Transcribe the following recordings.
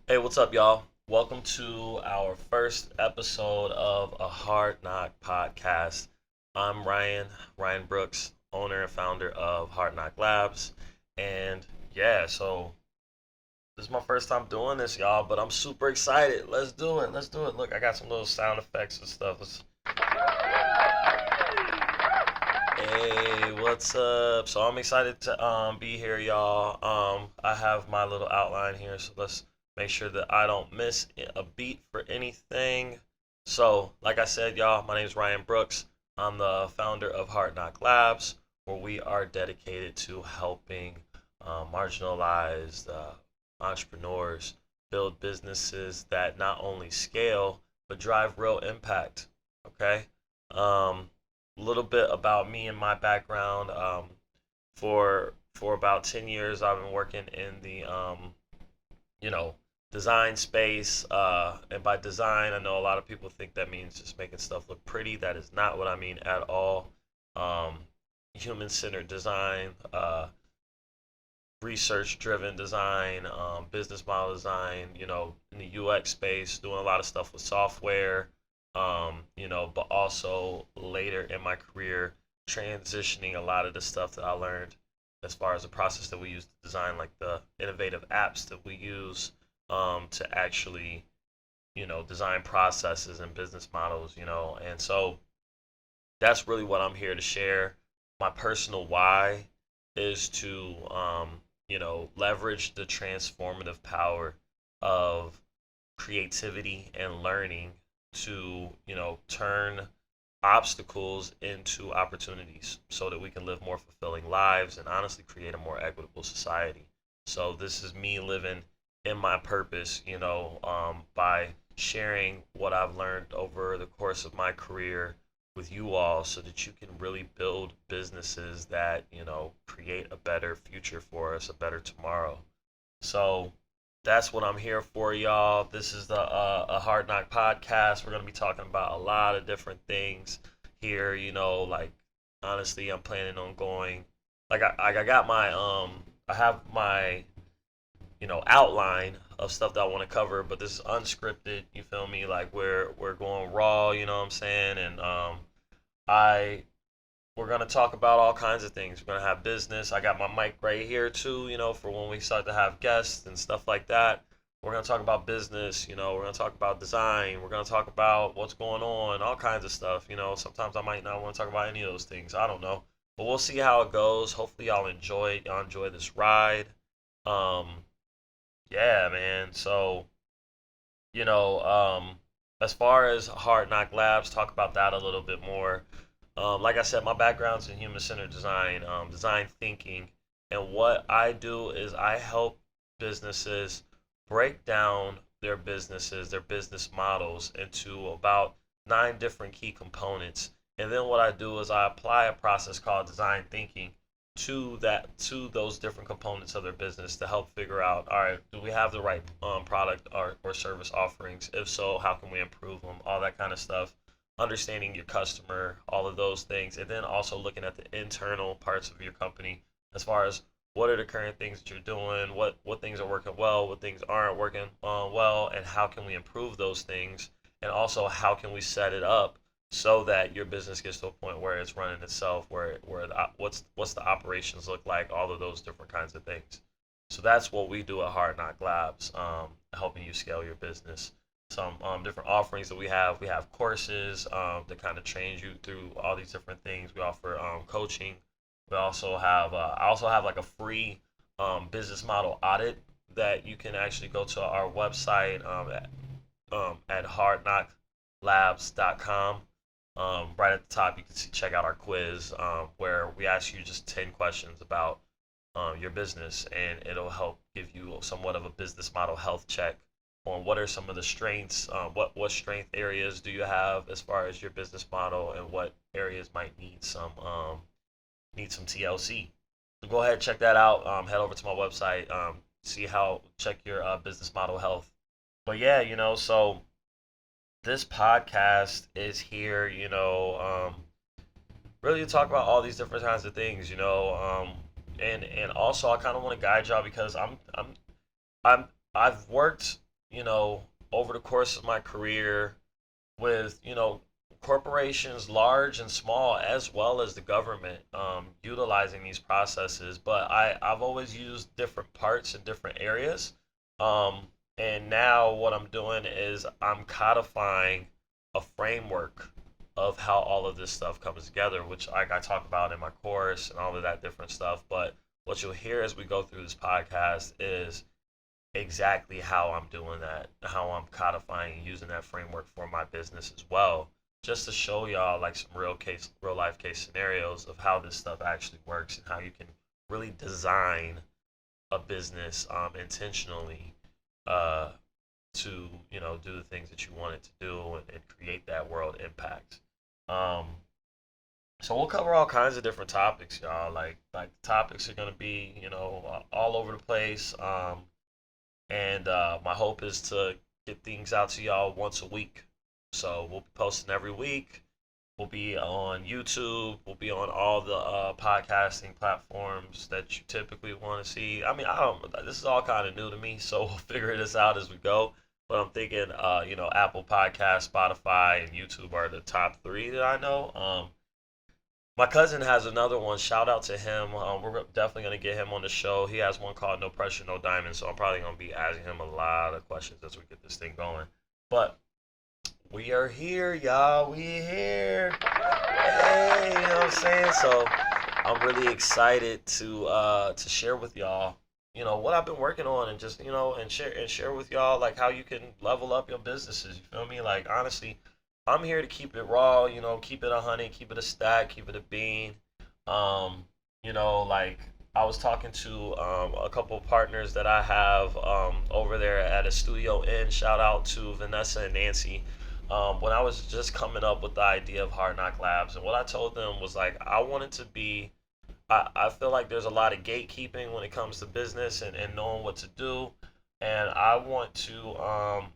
Hey, what's up, y'all? Welcome to our first episode of a Hard Knock podcast. I'm Ryan Brooks, owner and founder of Hard Knock Labs. And yeah, so this is my first time doing this, y'all, but I'm super excited. Let's do it. Let's do it. Look, I got some little sound effects and stuff. Hey, what's up? So I'm excited to be here, y'all. I have my little outline here, so let's make sure that I don't miss a beat for anything. So, like I said, y'all, my name is Ryan Brooks. I'm the founder of Hard Knock Labs, where we are dedicated to helping marginalized entrepreneurs build businesses that not only scale but drive real impact. Okay. A little bit about me and my background. For about 10 years, I've been working in the you know design space. And by design, I know a lot of people think that means just making stuff look pretty. That is not what I mean at all. Um, Human-centered design, research-driven design, business model design. In the UX space, doing a lot of stuff with software. But also later in my career, transitioning a lot of the stuff that I learned as far as the process that we use to design, like the innovative apps that we use to actually, design processes and business models. And so that's really what I'm here to share. My personal why is to, leverage the transformative power of creativity and learning to turn obstacles into opportunities so that we can live more fulfilling lives and honestly create a more equitable society. So this is me living in my purpose, by sharing what I've learned over the course of my career with you all so that you can really build businesses that create a better future for us, a better tomorrow. So that's what I'm here for, y'all. This is the a Hard Knock podcast. We're gonna be talking about a lot of different things here. Like honestly, I'm planning on going. I got my I have my outline of stuff that I want to cover, but this is unscripted. You feel me? Like we're going raw. You know what I'm saying? And I we're gonna talk about all kinds of things. We're gonna have business. I got my mic right here too, for when we start to have guests and stuff like that. We're gonna talk about business, we're gonna talk about design, we're gonna talk about what's going on, all kinds of stuff. Sometimes I might not want to talk about any of those things. I don't know. But we'll see how it goes. Hopefully y'all enjoy it. Y'all enjoy this ride. Um, yeah, man. So, you know, um, as far as Hard Knock Labs, talk about that a little bit more. Like I said, my background's in human-centered design, design thinking, and what I do is I help businesses break down their business models into about 9 different key components. And then what I do is I apply a process called design thinking to those different components of their business to help figure out, all right, do we have the right product or service offerings? If so, how can we improve them? All that kind of stuff, understanding your customer, all of those things, and then also looking at the internal parts of your company as far as what are the current things that you're doing, what things are working well, what things aren't working well, and how can we improve those things, and also how can we set it up so that your business gets to a point where it's running itself, where what's the operations look like, all of those different kinds of things. So that's what we do at Hard Knock Labs, helping you scale your business. Some different offerings that we have. We have courses that kind of train you through all these different things. We offer coaching. We also have I also have like a free business model audit that you can actually go to our website at hardknocklabs.com. Right at the top, you can check out our quiz where we ask you just 10 questions about your business, and it'll help give you somewhat of a business model health check on what are some of the strengths, what strength areas do you have as far as your business model, and what areas might need some TLC. So go ahead and check that out. Head over to my website, check your business model health. But yeah, so this podcast is here, really to talk about all these different kinds of things, and also I kind of want to guide y'all because I've worked you know, over the course of my career with, corporations large and small, as well as the government, utilizing these processes. But I've always used different parts in different areas. Um, and now what I'm doing is I'm codifying a framework of how all of this stuff comes together, which like I talk about in my course and all of that different stuff. But what you'll hear as we go through this podcast is exactly how I'm doing that, how I'm codifying and using that framework for my business as well, just to show y'all like some real life case scenarios of how this stuff actually works and how you can really design a business intentionally uh, to do the things that you want it to do and create that world impact. Um, so we'll cover all kinds of different topics, y'all. Like the topics are gonna be all over the place. And my hope is to get things out to y'all once a week. So we'll be posting every week. We'll be on YouTube. We'll be on all the podcasting platforms that you typically want to see. I mean, I don't. This is all kind of new to me, so we'll figure this out as we go. But I'm thinking, Apple Podcast, Spotify, and YouTube are the top three that I know. My cousin has another one. Shout out to him. We're definitely gonna get him on the show. He has one called "No Pressure, No Diamond," so I'm probably gonna be asking him a lot of questions as we get this thing going. But we are here, y'all. We here. Hey, you know what I'm saying? So I'm really excited to share with y'all, what I've been working on, and just and share with y'all like how you can level up your businesses. You feel me? Like honestly, I'm here to keep it raw, keep it 100, keep it a stack, keep it a bean. Like I was talking to a couple of partners that I have over there at a studio in. Shout out to Vanessa and Nancy. When I was just coming up with the idea of Hard Knock Labs, and what I told them was like I wanted to be. I feel like there's a lot of gatekeeping when it comes to business and knowing what to do, and I want to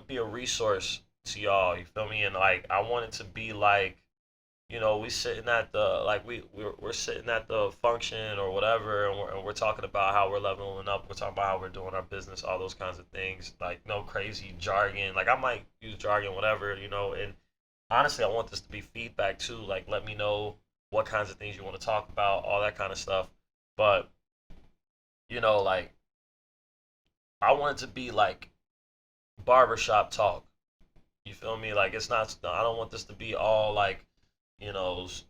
be a resource to y'all. You feel me? And like I want it to be like, we sitting at the like we're sitting at the function or whatever, and we're talking about how we're leveling up. We're talking about how we're doing our business, all those kinds of things. Like no crazy jargon. Like I might use jargon, whatever, And honestly, I want this to be feedback too. Like let me know what kinds of things you want to talk about, all that kind of stuff. But like I want it to be like barbershop talk. You feel me? Like it's not. I don't want this to be all like,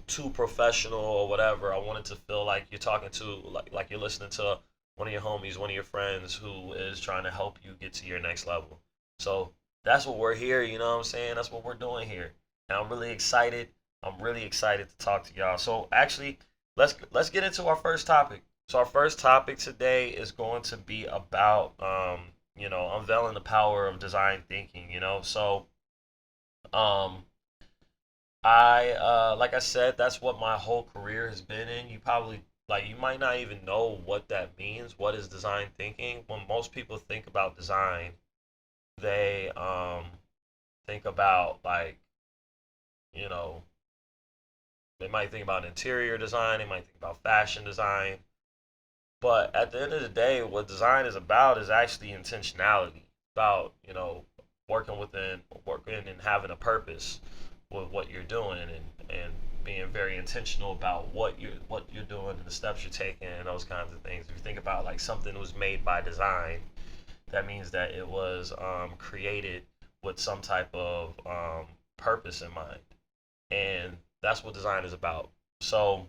too professional or whatever. I want it to feel like you're talking to like you're listening to one of your homies, one of your friends who is trying to help you get to your next level. So that's what we're here. You know what I'm saying? That's what we're doing here. And I'm really excited. I'm really excited to talk to y'all. So actually, let's get into our first topic. So our first topic today is going to be about unveiling the power of design thinking. So um, I like I said, that's what my whole career has been in. You probably like you might not even know what that means. What is design thinking? When most people think about design, they think about like, you know, they might think about interior design, they might think about fashion design. But at the end of the day, what design is about is actually intentionality. About, working and having a purpose with what you're doing and being very intentional about what you're doing and the steps you're taking and those kinds of things. If you think about like something was made by design, that means that it was created with some type of purpose in mind. And that's what design is about. So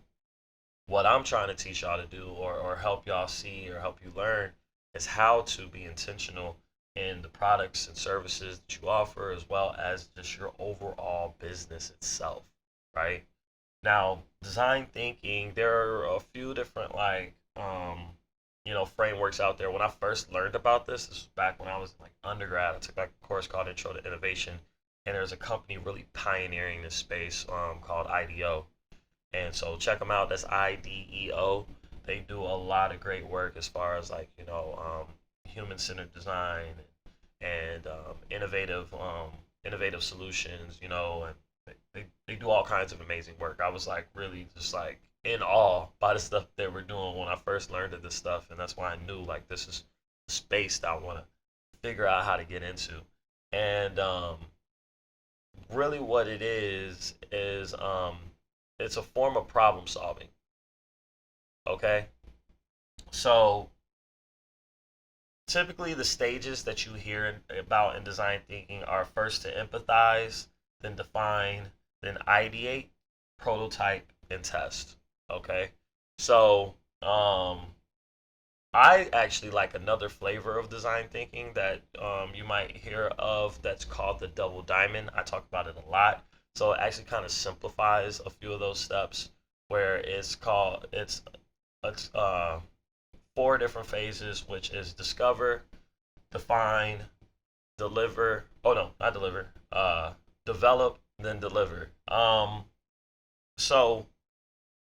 what I'm trying to teach y'all to do or help y'all see or help you learn is how to be intentional in the products and services that you offer, as well as just your overall business itself, right? Now, design thinking, there are a few different frameworks out there. When I first learned about this was back when I was like undergrad. I took like a course called Intro to Innovation, and there's a company really pioneering this space called IDEO. And so check them out. That's IDEO. They do a lot of great work as far as like human-centered design and innovative solutions. And they do all kinds of amazing work. I was like really just like in awe by the stuff they were doing when I first learned of this stuff, and that's why I knew like this is a space that I want to figure out how to get into. And really what it is it's a form of problem solving. Okay? So typically the stages that you hear about in design thinking are first to empathize, then define, then ideate, prototype, and test. Okay? So I actually like another flavor of design thinking that you might hear of that's called the double diamond. I talk about it a lot. So it actually kind of simplifies a few of those steps where it's four different phases, which is discover, define, deliver. Oh no, not deliver. Develop, then deliver. So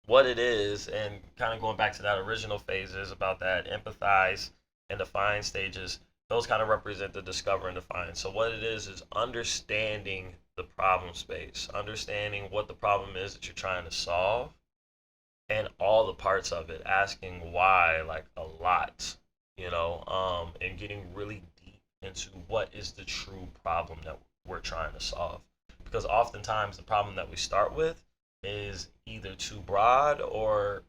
what it is, and kind of going back to that original phases about that empathize and define stages, those kind of represent the discover and define. So what it is understanding the problem space, understanding what the problem is that you're trying to solve, and all the parts of it, asking why like a lot, and getting really deep into what is the true problem that we're trying to solve. Because oftentimes the problem that we start with is either too broad or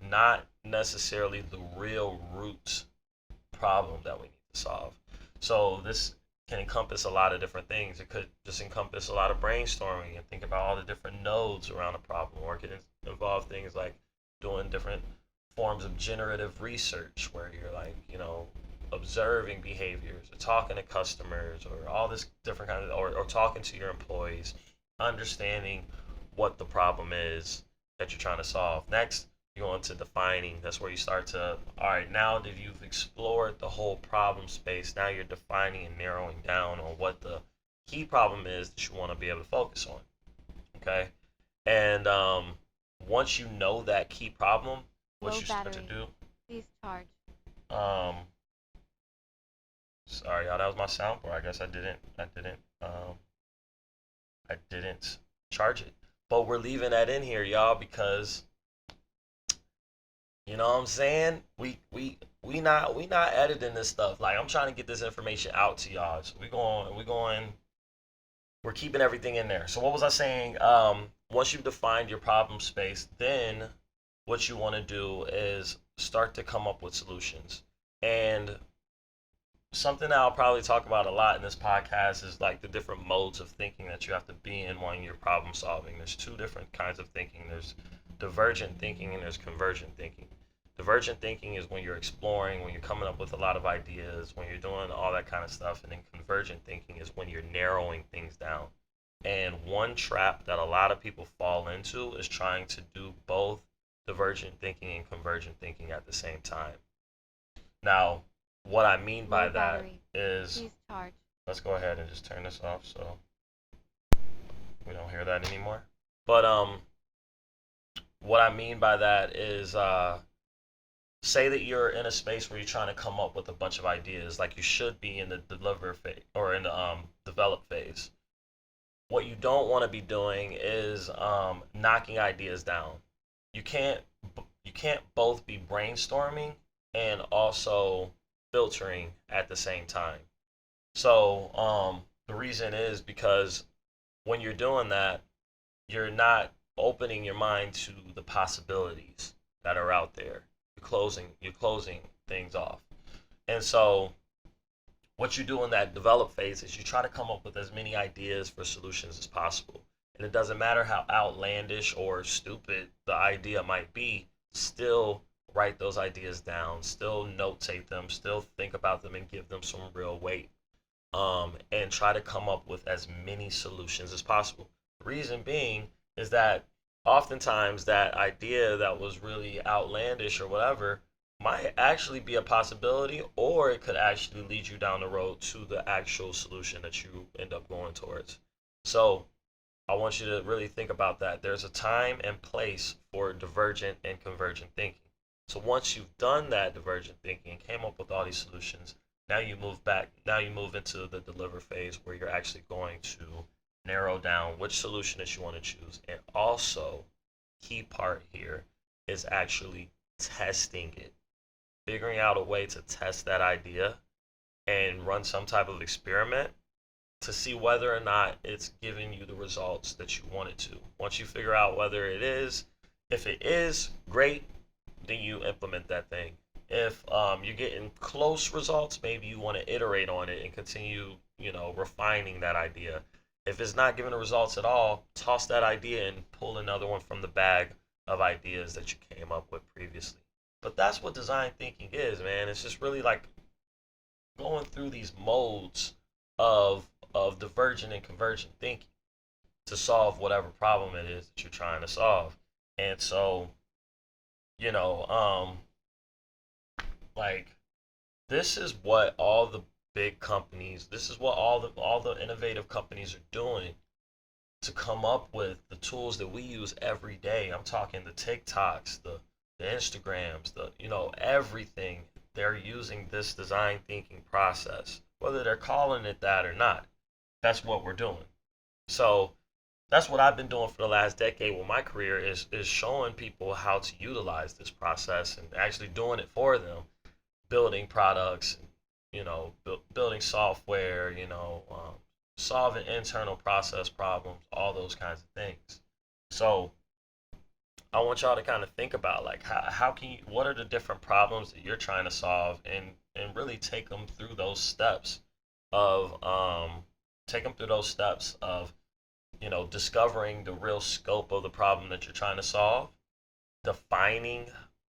not necessarily the real root problem that we need to solve. So this can encompass a lot of different things. It could just encompass a lot of brainstorming and think about all the different nodes around a problem, or it could involve things like doing different forms of generative research where you're like, observing behaviors or talking to customers or all this different kind of, or talking to your employees, understanding what the problem is that you're trying to solve. Next, you go into defining. That's where you start to, all right, now that you've explored the whole problem space, now you're defining and narrowing down on what the key problem is that you want to be able to focus on. Okay? And once you know that key problem, what you start to do. Please charge. Sorry, y'all, that was my soundboard. I guess I didn't charge it. But we're leaving that in here, y'all, because you know what I'm saying? We not editing this stuff. Like I'm trying to get this information out to y'all. So we're keeping everything in there. So what was I saying? Once you've defined your problem space, then what you want to do is start to come up with solutions. And something that I'll probably talk about a lot in this podcast is like the different modes of thinking that you have to be in when you're problem solving. There's two different kinds of thinking. There's divergent thinking and there's convergent thinking. Divergent thinking is when you're exploring, when you're coming up with a lot of ideas, when you're doing all that kind of stuff. And then convergent thinking is when you're narrowing things down. And one trap that a lot of people fall into is trying to do both divergent thinking and convergent thinking at the same time. Now, what I mean by that is, please charge. Let's go ahead and just turn this off so we don't hear that anymore. But what I mean by that is, say that you're in a space where you're trying to come up with a bunch of ideas, like you should be in the deliver phase or in the develop phase. What you don't want to be doing is knocking ideas down. You can't both be brainstorming and also filtering at the same time. So the reason is because when you're doing that, you're not opening your mind to the possibilities that are out there. You're closing things off. And so what you do in that develop phase is you try to come up with as many ideas for solutions as possible. And it doesn't matter how outlandish or stupid the idea might be, still write those ideas down, still notate them, still think about them and give them some real weight. And try to come up with as many solutions as possible. The reason being is that oftentimes that idea that was really outlandish or whatever might actually be a possibility, or it could actually lead you down the road to the actual solution that you end up going towards. So I want you to really think about that. There's a time and place for divergent and convergent thinking. So once you've done that divergent thinking and came up with all these solutions, now you move into the deliver phase where you're actually going to narrow down which solution that you want to choose. And also, key part here is actually testing it. Figuring out a way to test that idea and run some type of experiment to see whether or not it's giving you the results that you want it to. Once you figure out whether it is, if it is, great, then you implement that thing. If you're getting close results, maybe you want to iterate on it and continue, refining that idea. If it's not giving the results at all, toss that idea and pull another one from the bag of ideas that you came up with previously. But that's what design thinking is, man. It's just really like going through these modes of divergent and convergent thinking to solve whatever problem it is that you're trying to solve. And so, you know, like this is what all the big companies, this is what all the innovative companies are doing to come up with the tools that we use every day. I'm talking the TikToks, the Instagrams, everything. They're using this design thinking process, whether they're calling it that or not. That's what we're doing. So that's what I've been doing for the last decade with my career is showing people how to utilize this process and actually doing it for them, building products, building software, solving internal process problems, all those kinds of things. So I want y'all to kind of think about like how can you, what are the different problems that you're trying to solve, and really of take them through those steps of discovering the real scope of the problem that you're trying to solve, defining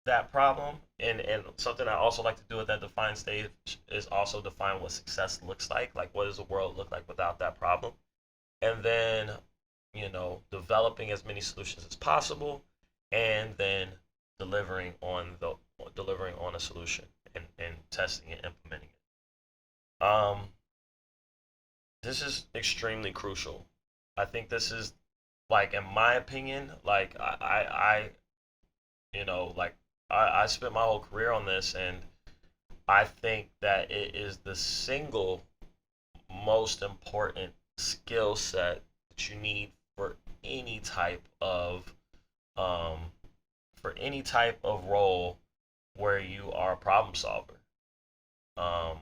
that problem, and something I also like to do at that define stage is also define what success looks like what does the world look like without that problem, and then developing as many solutions as possible, and then delivering on the delivering on a solution and testing and implementing it. This is extremely crucial. I think this is, like, in my opinion, like I spent my whole career on this, and I think that it is the single most important skill set that you need for any type of um, role where you are a problem solver. Um,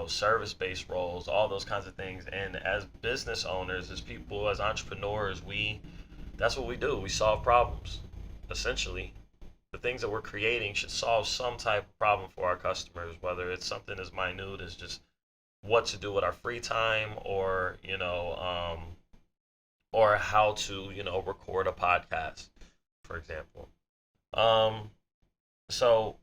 Service-based roles, all those kinds of things. And as business owners, as people, as entrepreneurs, that's what we do. We solve problems. Essentially, the things that we're creating should solve some type of problem for our customers, whether it's something as minute as just what to do with our free time, or how to, record a podcast, for example. Um, so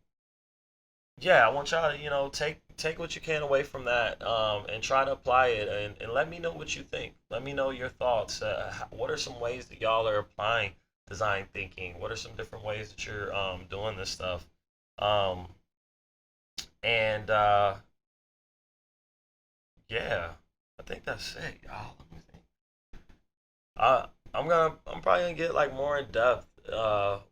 yeah, I want y'all to, take what you can away from that, and try to apply it, and let me know what you think. Let me know your thoughts. What are some ways that y'all are applying design thinking? What are some different ways that you're doing this stuff? Um, and yeah, I think that's it, y'all. Let me think. I'm probably gonna get like more in depth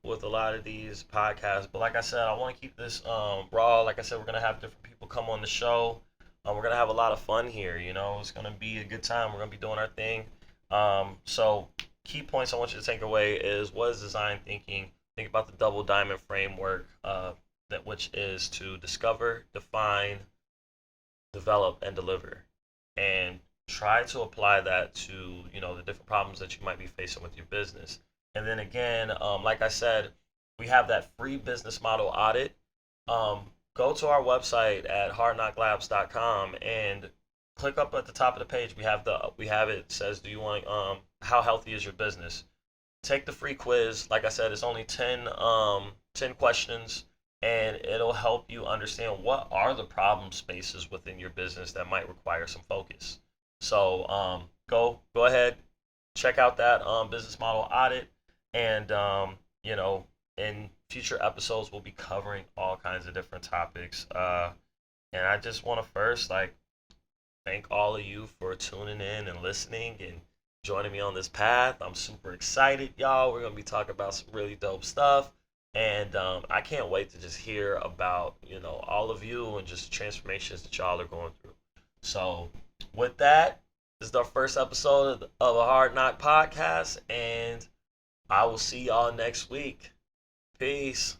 with a lot of these podcasts, but like I said, I want to keep this raw. Like I said, we're gonna have different people come on the show. We're gonna have a lot of fun here. It's gonna be a good time. We're gonna be doing our thing. So key points I want you to take away is, what is design thinking? Think about the double diamond framework, that which is to discover, define, develop, and deliver, and try to apply that to the different problems that you might be facing with your business. And then again, like I said, we have that free business model audit. Go to our website at hardknocklabs.com and click up at the top of the page. We have it says, do you want how healthy is your business? Take the free quiz. Like I said, it's only 10 questions, and it'll help you understand what are the problem spaces within your business that might require some focus. So go ahead, check out that business model audit, and in future episodes we'll be covering all kinds of different topics. And I just want to first thank all of you for tuning in and listening and joining me on this path. I'm super excited, y'all. We're gonna be talking about some really dope stuff, and I can't wait to just hear about all of you and just transformations that y'all are going through. So with that, this is our first episode of a Hard Knock podcast, and I will see y'all next week. Peace.